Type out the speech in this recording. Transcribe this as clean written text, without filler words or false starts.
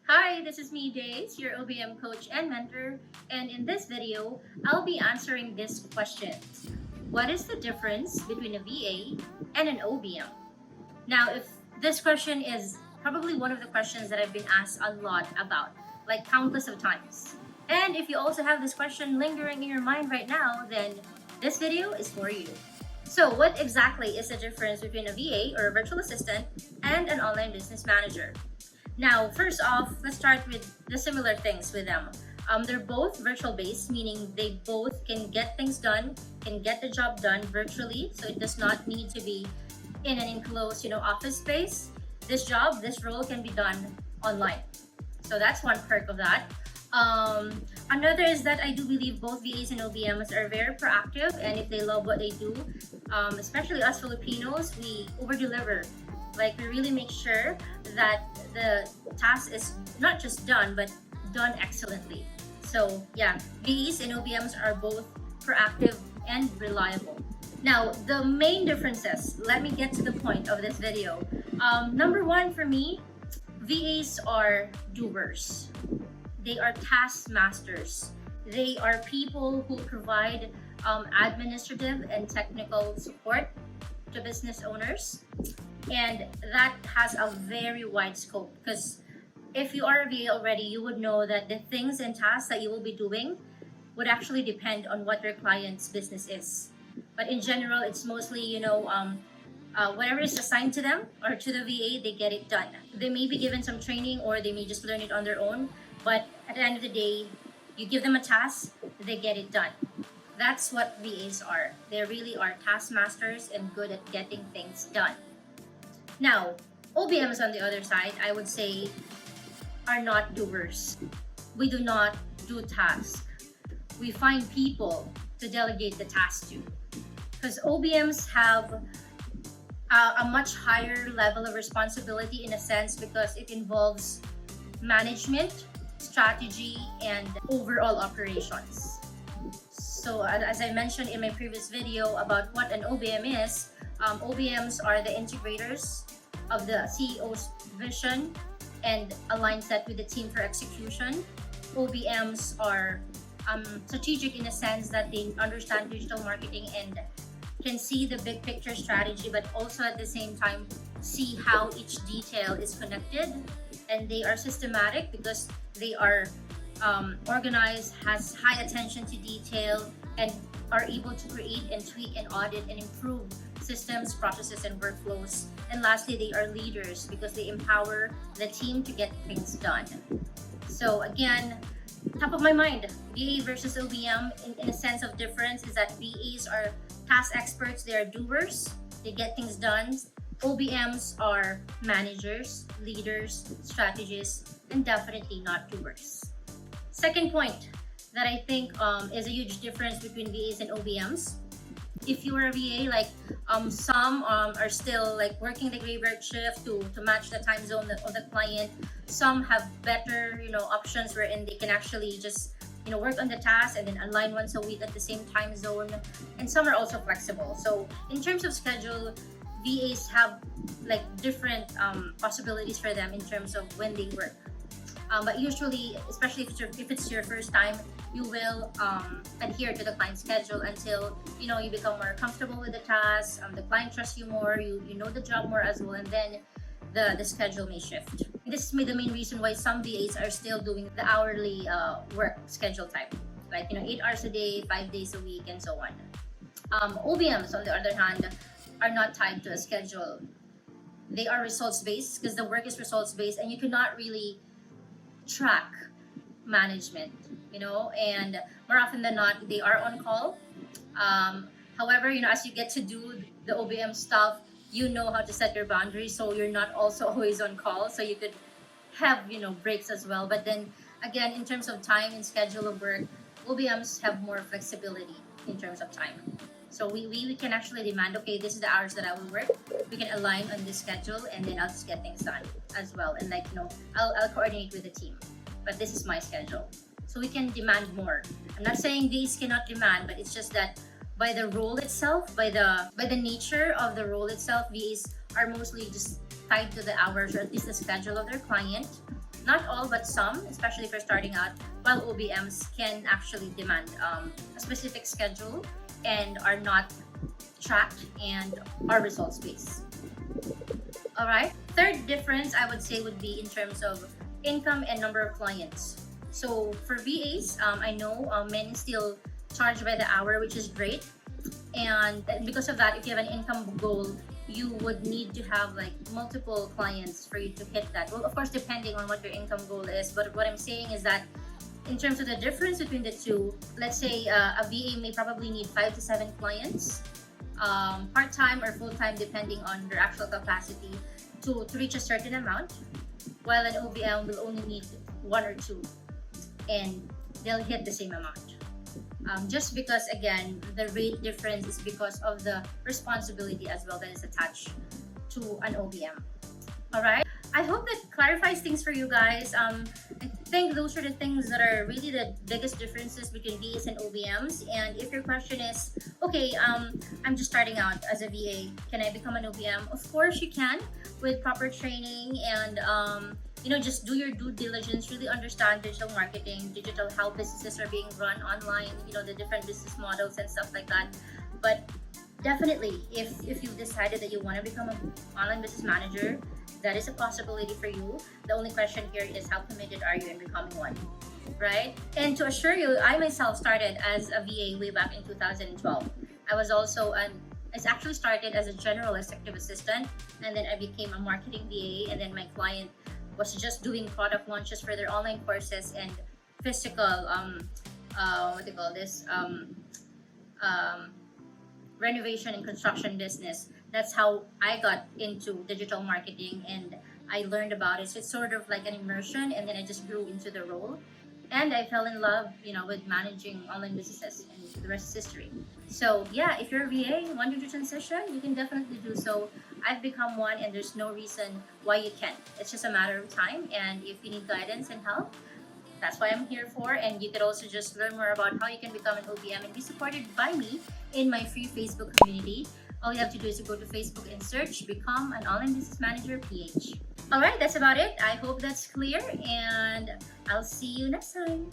Hi, this is me, Daise, your OBM coach and mentor, and in this video, I'll be answering this question. What is the difference between a VA and an OBM? Now, if this question is probably one of the questions that I've been asked a lot about, like countless of times. And if you also have this question lingering in your mind right now, then this video is for you. So what exactly is the difference between a VA or a virtual assistant and an online business manager? Now, first off, let's start with the similar things with them. They're both virtual based, meaning they both can get things done, can get the job done virtually. So it does not need to be in an enclosed, office space. This role can be done online. So that's one perk of that. Another is that I do believe both VAs and OBMs are very proactive, and if they love what they do, especially us Filipinos, we over deliver. Like, we really make sure that the task is not just done, but done excellently. So yeah, VAs and OBMs are both proactive and reliable. Now, the main differences, let me get to the point of this video. Number one for me, VAs are doers. They are task masters. They are people who provide administrative and technical support to business owners. And that has a very wide scope, because if you are a VA already, you would know that the things and tasks that you will be doing would actually depend on what your client's business is. But in general, it's mostly, whatever is assigned to them or to the VA, they get it done. They may be given some training or they may just learn it on their own. But at the end of the day, you give them a task, they get it done. That's what VAs are. They really are taskmasters and good at getting things done. Now, OBMs on the other side, I would say, are not doers. We do not do tasks. We find people to delegate the task to. Because OBMs have a much higher level of responsibility, in a sense, because it involves management, strategy, and overall operations. So as I mentioned in my previous video about what an OBM is, OBMs are the integrators of the CEO's vision and aligns that with the team for execution. OBMs are strategic in a sense that they understand digital marketing and can see the big picture strategy, but also at the same time see how each detail is connected. And they are systematic because they are organized, has high attention to detail, and are able to create and tweak and audit and improve systems, processes, and workflows. And lastly, they are leaders because they empower the team to get things done. So again, top of my mind, VA versus OBM in a sense of difference is that VAs are task experts, they are doers, they get things done. OBMs are managers, leaders, strategists, and definitely not doers. Second point that I think is a huge difference between VAs and OBMs. If you are a VA, like some are still like working the graveyard shift to match the time zone of the client. Some have better options wherein they can actually just work on the task and then align once a week at the same time zone. And some are also flexible. So in terms of schedule, VAs have like different possibilities for them in terms of when they work. But usually, especially if it's your first time, you will adhere to the client's schedule until you become more comfortable with the task. The client trusts you more, you know the job more as well, and then the schedule may shift. This is the main reason why some VAs are still doing the hourly work schedule type, like 8 hours a day, 5 days a week, and so on. OBMs, on the other hand, are not tied to a schedule. They are results based because the work is results based, and you cannot really track management, and more often than not, they are on call. However, as you get to do the OBM stuff, you know how to set your boundaries, so you're not also always on call, so you could have breaks as well. But then again, in terms of time and schedule of work, OBMs have more flexibility in terms of time. So we can actually demand, okay, this is the hours that I will work. We can align on this schedule, and then I'll just get things done as well. And I'll coordinate with the team, but this is my schedule. So we can demand more. I'm not saying these cannot demand, but it's just that by the role itself, by the nature of the role itself, VAs are mostly just tied to the hours or at least the schedule of their client. Not all, but some, especially if you're starting out, while OBMs can actually demand a specific schedule and are not tracked and are results based. All right. Third difference I would say would be in terms of income and number of clients. So for VAs, I know many still charge by the hour, which is great. And because of that, if you have an income goal, you would need to have like multiple clients for you to hit that. Well, of course, depending on what your income goal is. But what I'm saying is that in terms of the difference between the two, let's say a VA may probably need 5 to 7 clients, part-time or full-time, depending on their actual capacity, to reach a certain amount, while an OBM will only need 1 or 2, and they'll hit the same amount. Just because, again, the rate difference is because of the responsibility as well that is attached to an OBM. All right. I hope that clarifies things for you guys. I think those are the things that are really the biggest differences between VAs and OBMs. And if your question is, okay, I'm just starting out as a VA, can I become an OBM? Of course you can, with proper training and just do your due diligence, really understand digital marketing, digital, how businesses are being run online, the different business models and stuff like that. But definitely, if you've decided that you want to become an online business manager, that is a possibility for you. The only question here is how committed are you in becoming one, right? And to assure you, I myself started as a VA way back in 2012. I actually started as a general executive assistant, and then I became a marketing VA, and then my client was just doing product launches for their online courses and physical renovation and construction business. That's how I got into digital marketing, and I learned about it. So it's sort of like an immersion, and then I just grew into the role, and I fell in love, with managing online businesses, and the rest is history. So yeah, if you're a VA wanting to transition, you can definitely do so. I've become one, and there's no reason why you can't. It's just a matter of time, and if you need guidance and help, that's what I'm here for. And you could also just learn more about how you can become an OBM and be supported by me in my free Facebook community. All you have to do is to go to Facebook and search Become an Online Business Manager PH. All right, that's about it. I hope that's clear, and I'll see you next time.